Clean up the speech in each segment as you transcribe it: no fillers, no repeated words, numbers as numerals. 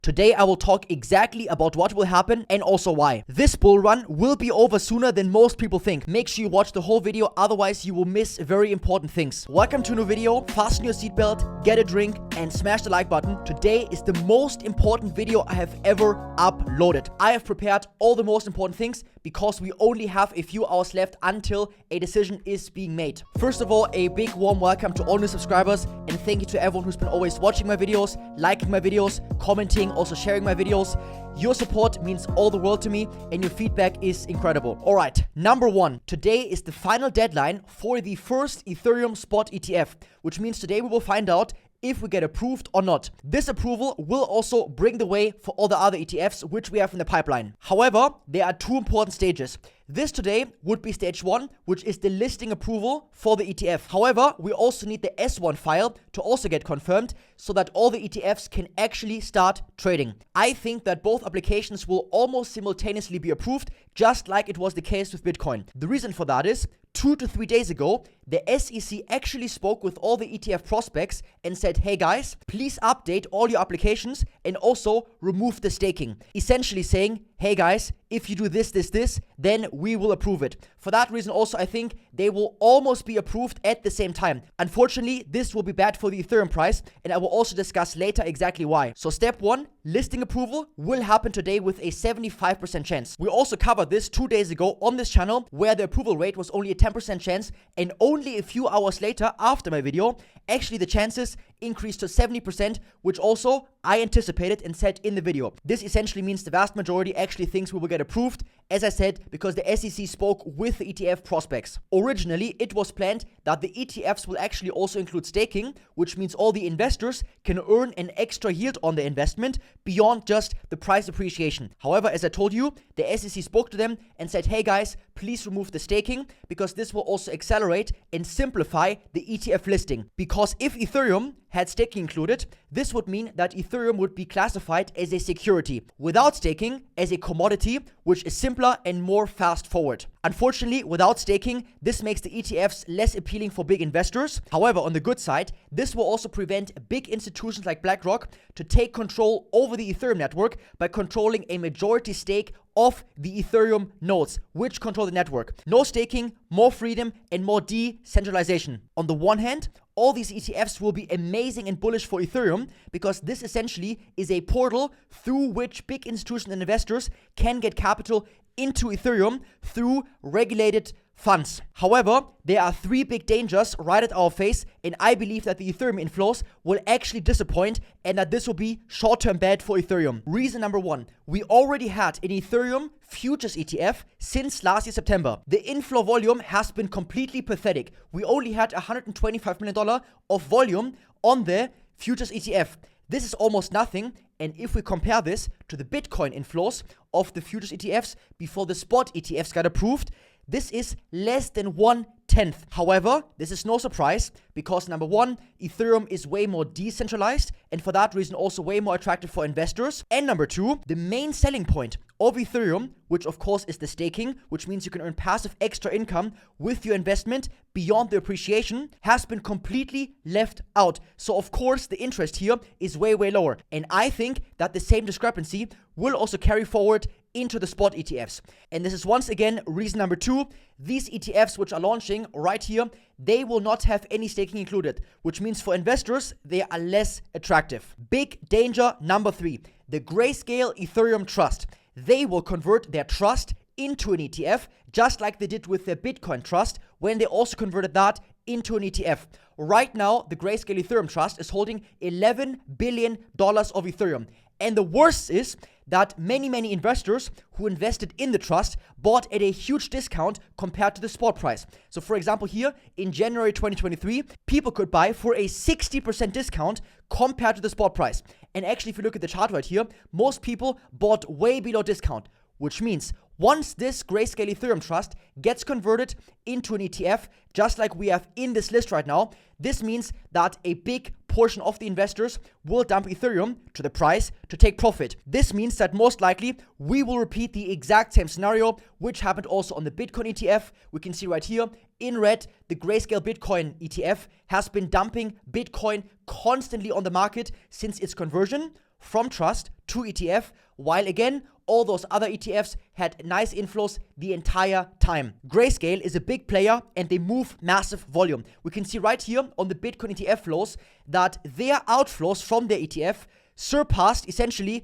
Today I will talk exactly about what will happen and also why. This bull run will be over sooner than most people think. Make sure you watch the whole video, otherwise you will miss very important things. Welcome to a new video. Fasten your seatbelt, get a drink, and smash the like button. Today is the most important video I have ever uploaded. I have prepared all the most important things because we only have a few hours left until a decision is being made. First of all, a big warm welcome to all new subscribers, and thank you to everyone who's been always watching my videos, liking my videos, commenting, also sharing my videos. Your support means all the world to me, and your feedback is incredible. Alright, number one, today is the final deadline for the first Ethereum spot ETF, which means today we will find out if we get approved or not. This approval will also bring the way for all the other ETFs which we have in the pipeline. However, there are two important stages. This today would be stage 1, which is the listing approval for the ETF. However, we also need the S1 file to also get confirmed so that all the ETFs can actually start trading. I think that both applications will almost simultaneously be approved, just like it was the case with Bitcoin. The reason for that is 2 to 3 days ago, the SEC actually spoke with all the ETF prospects and said, hey guys, please update all your applications and also remove the staking. Essentially saying, hey guys, if you do this, then we will approve it. For that reason also, I think they will almost be approved at the same time. Unfortunately, this will be bad for the Ethereum price, and I will also discuss later exactly why. So step 1, listing approval will happen today with a 75% chance. We also covered this 2 days ago on this channel, where the approval rate was only a 10% chance, and only a few hours later after my video, actually the chances increased to 70%, which also I anticipated and said in the video. This essentially means the vast majority actually thinks we will get approved, as I said, because the SEC spoke with the ETF prospects. Originally, it was planned that the ETFs will actually also include staking, which means all the investors can earn an extra yield on their investment beyond just the price appreciation. However, as I told you, the SEC spoke to them and said, hey guys, please remove the staking, because this will also accelerate and simplify the ETF listing. Because if Ethereum had staking included, this would mean that Ethereum would be classified as a security, without staking as a commodity, which is simpler and more fast forward. Unfortunately, without staking, this makes the ETFs less appealing for big investors. However, on the good side, this will also prevent big institutions like BlackRock to take control over the Ethereum network by controlling a majority stake of the Ethereum nodes, which control the network. No staking, more freedom, and more decentralization. On the one hand, all these ETFs will be amazing and bullish for Ethereum, because this essentially is a portal through which big institutions and investors can get capital into Ethereum through regulated funds. However, there are 3 big dangers right at our face, and I believe that the Ethereum inflows will actually disappoint and that this will be short-term bad for Ethereum. Reason number 1, we already had an Ethereum futures ETF since last year September. The inflow volume has been completely pathetic. We only had $125 million of volume on the futures ETF. This is almost nothing, and if we compare this to the Bitcoin inflows of the futures ETFs before the spot ETFs got approved, this is less than 1/10. However, this is no surprise, because number 1, Ethereum is way more decentralized, and for that reason also way more attractive for investors. And number 2, the main selling point of Ethereum, which of course is the staking, which means you can earn passive extra income with your investment beyond the appreciation, has been completely left out. So of course the interest here is way lower. And I think that the same discrepancy will also carry forward into the spot ETFs. And this is once again reason number 2. These ETFs which are launching right here, they will not have any staking included, which means for investors, they are less attractive. Big danger number 3, the Grayscale Ethereum Trust. They will convert their trust into an ETF, just like they did with their Bitcoin trust when they also converted that into an ETF. Right now, the Grayscale Ethereum Trust is holding $11 billion of Ethereum. And the worst is that many investors who invested in the trust bought at a huge discount compared to the spot price. So for example, here in January 2023, people could buy for a 60% discount compared to the spot price. And actually, if you look at the chart right here, most people bought way below discount, which means once this Grayscale Ethereum Trust gets converted into an ETF, just like we have in this list right now, this means that a big portion of the investors will dump Ethereum to the price to take profit. This means that most likely we will repeat the exact same scenario, which happened also on the Bitcoin ETF. We can see right here in red, the Grayscale Bitcoin ETF has been dumping Bitcoin constantly on the market since its conversion. from trust to ETF, while again, all those other ETFs had nice inflows the entire time. Grayscale is a big player and they move massive volume. We can see right here on the Bitcoin ETF flows that their outflows from their ETF surpassed essentially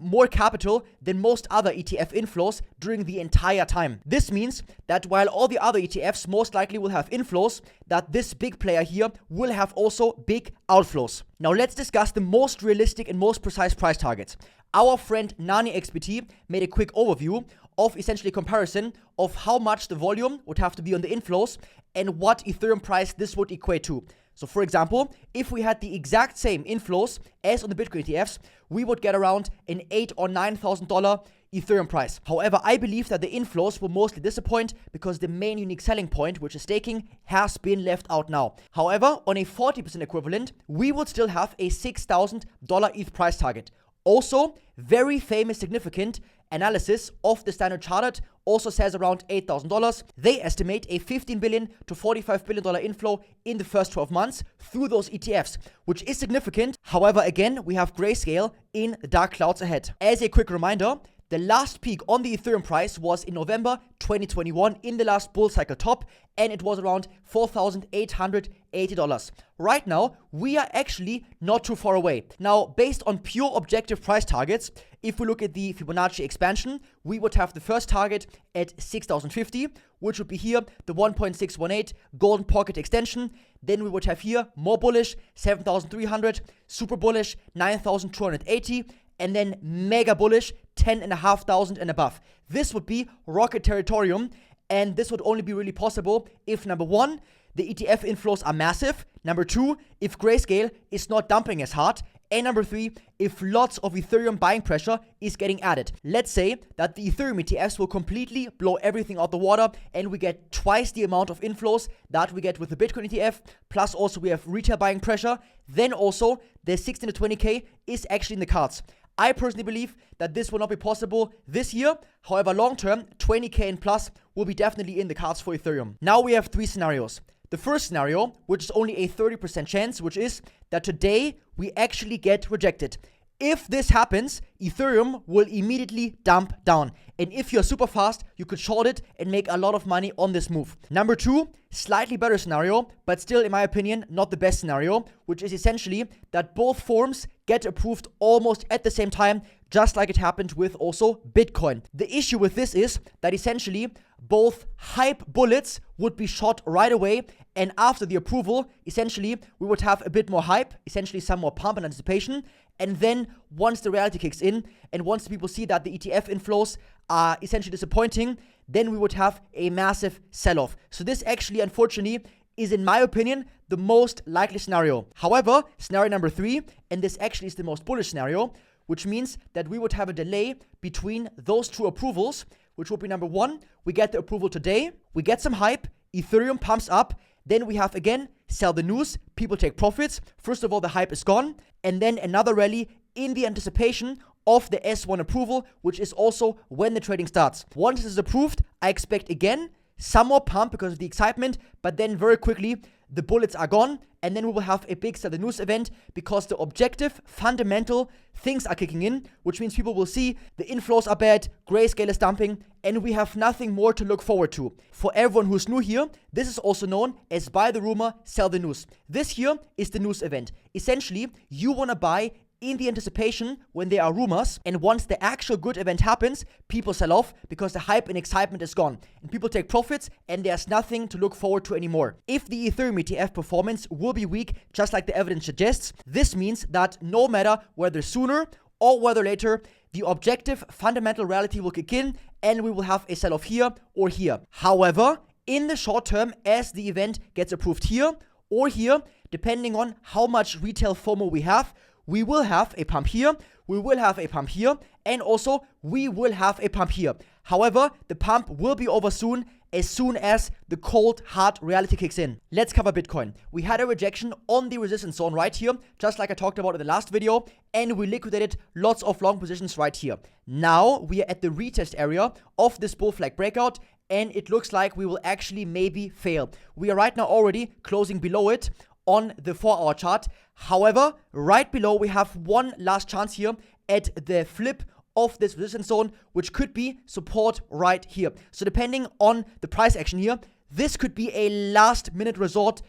more capital than most other ETF inflows during the entire time. This means that while all the other ETFs most likely will have inflows, that this big player here will have also big outflows. Now let's discuss the most realistic and most precise price targets. Our friend NaniXBT made a quick overview of essentially comparison of how much the volume would have to be on the inflows and what Ethereum price this would equate to. So for example, if we had the exact same inflows as on the Bitcoin ETFs, we would get around an $8,000 or $9,000 Ethereum price. However, I believe that the inflows will mostly disappoint because the main unique selling point, which is staking, has been left out now. However, on a 40% equivalent, we would still have a $6,000 ETH price target. Also, very famous significant analysis of the Standard Chartered also says around $8,000. They estimate a $15 billion to $45 billion inflow in the first 12 months through those ETFs, which is significant. However, again, we have Grayscale in the dark clouds ahead. As a quick reminder, the last peak on the Ethereum price was in November 2021 in the last bull cycle top, and it was around $4,880. Right now, we are actually not too far away. Now, based on pure objective price targets, if we look at the Fibonacci expansion, we would have the first target at 6,050, which would be here the 1.618 golden pocket extension. Then we would have here more bullish 7,300, super bullish 9,280, and then mega bullish 10,500 and above. This would be rocket territorium, and this would only be really possible if, number one, the ETF inflows are massive, number two, if Grayscale is not dumping as hard, and number three, if lots of Ethereum buying pressure is getting added. Let's say that the Ethereum ETFs will completely blow everything out the water and we get twice the amount of inflows that we get with the Bitcoin ETF, plus also we have retail buying pressure, then also the 16 to 20k is actually in the cards. I personally believe that this will not be possible this year. However, long term, 20k and plus will be definitely in the cards for Ethereum. Now we have three scenarios. The first scenario, which is only a 30% chance, which is that today we actually get rejected. If this happens, Ethereum will immediately dump down. And if you're super fast, you could short it and make a lot of money on this move. Number two, slightly better scenario, but still, in my opinion, not the best scenario, which is essentially that both forms get approved almost at the same time, just like it happened with also Bitcoin. The issue with this is that essentially both hype bullets would be shot right away, and after the approval, essentially we would have a bit more hype, essentially some more pump and anticipation, and then once the reality kicks in, and once people see that the ETF inflows are essentially disappointing, then we would have a massive sell-off. So this actually, unfortunately, is, in my opinion, the most likely scenario. However, scenario number three, and this actually is the most bullish scenario, which means that we would have a delay between those two approvals, which would be number one, we get the approval today, we get some hype, Ethereum pumps up, then we have again, sell the news, people take profits. First of all, the hype is gone, and then another rally in the anticipation of the S1 approval, which is also when the trading starts. Once this is approved, I expect again some more pump because of the excitement, but then very quickly the bullets are gone, and then we will have a big sell the news event because the objective, fundamental things are kicking in, which means people will see the inflows are bad, Grayscale is dumping, and we have nothing more to look forward to. For everyone who's new here, this is also known as buy the rumor, sell the news. This here is the news event. Essentially, you want to buy in the anticipation when there are rumors, and once the actual good event happens, people sell off because the hype and excitement is gone, and people take profits, and there's nothing to look forward to anymore. If the Ethereum ETF performance will be weak, just like the evidence suggests, this means that no matter whether sooner or whether later, the objective fundamental reality will kick in, and we will have a sell-off here or here. However, in the short term, as the event gets approved here or here, depending on how much retail FOMO we have, we will have a pump here, we will have a pump here, and also we will have a pump here. However, the pump will be over soon as the cold, hard reality kicks in. Let's cover Bitcoin. We had a rejection on the resistance zone right here, just like I talked about in the last video, and we liquidated lots of long positions right here. Now, we are at the retest area of this bull flag breakout, and it looks like we will actually maybe fail. We are right now already closing below it on the 4-hour chart. However, right below, we have one last chance here at the flip of this resistance zone, which could be support right here. So depending on the price action here, this could be a last minute resort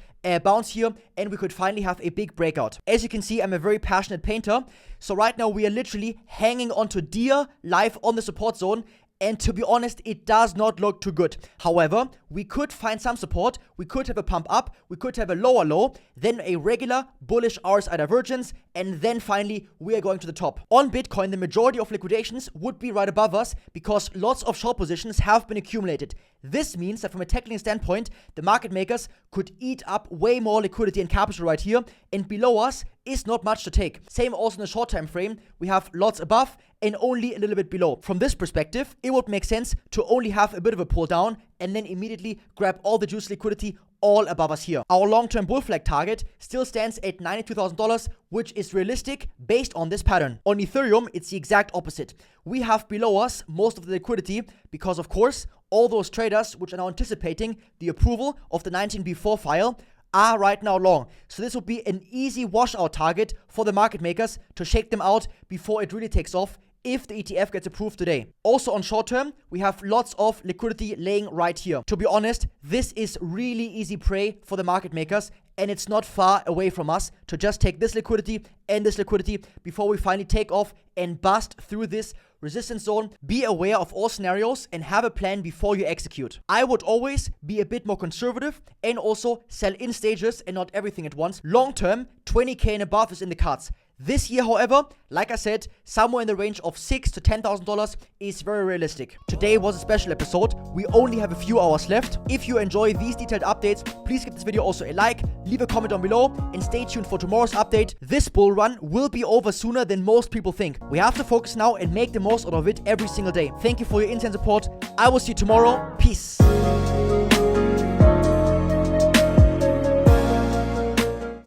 bounce here, and we could finally have a big breakout. As you can see, I'm a very passionate painter. So right now we are literally hanging on to dear life on the support zone. And to be honest, it does not look too good. However, we could find some support. We could have a pump up. We could have a lower low, then a regular bullish RSI divergence, and then finally we are going to the top. On Bitcoin, the majority of liquidations would be right above us because lots of short positions have been accumulated. This means that from a technical standpoint, the market makers could eat up way more liquidity and capital right here, and below us is not much to take. Same also in the short time frame. We have lots above and only a little bit below. From this perspective, it would make sense to only have a bit of a pull down and then immediately grab all the juice liquidity all above us here. Our long-term bull flag target still stands at $92,000, which is realistic based on this pattern. On Ethereum, it's the exact opposite. We have below us most of the liquidity because, of course, all those traders which are now anticipating the approval of the 19B4 file are right now long. So this will be an easy washout target for the market makers to shake them out before it really takes off if the ETF gets approved today. Also on short term, we have lots of liquidity laying right here. To be honest, this is really easy prey for the market makers, and it's not far away from us to just take this liquidity and this liquidity before we finally take off and bust through this resistance zone. Be aware of all scenarios and have a plan before you execute. I would always be a bit more conservative and also sell in stages and not everything at once. Long term, 20K and above is in the cards. This year, however, like I said, somewhere in the range of $6,000 to $10,000 is very realistic. Today was a special episode. We only have a few hours left. If you enjoy these detailed updates, please give this video also a like, leave a comment down below, and stay tuned for tomorrow's update. This bull run will be over sooner than most people think. We have to focus now and make the most out of it every single day. Thank you for your instant support. I will see you tomorrow. Peace.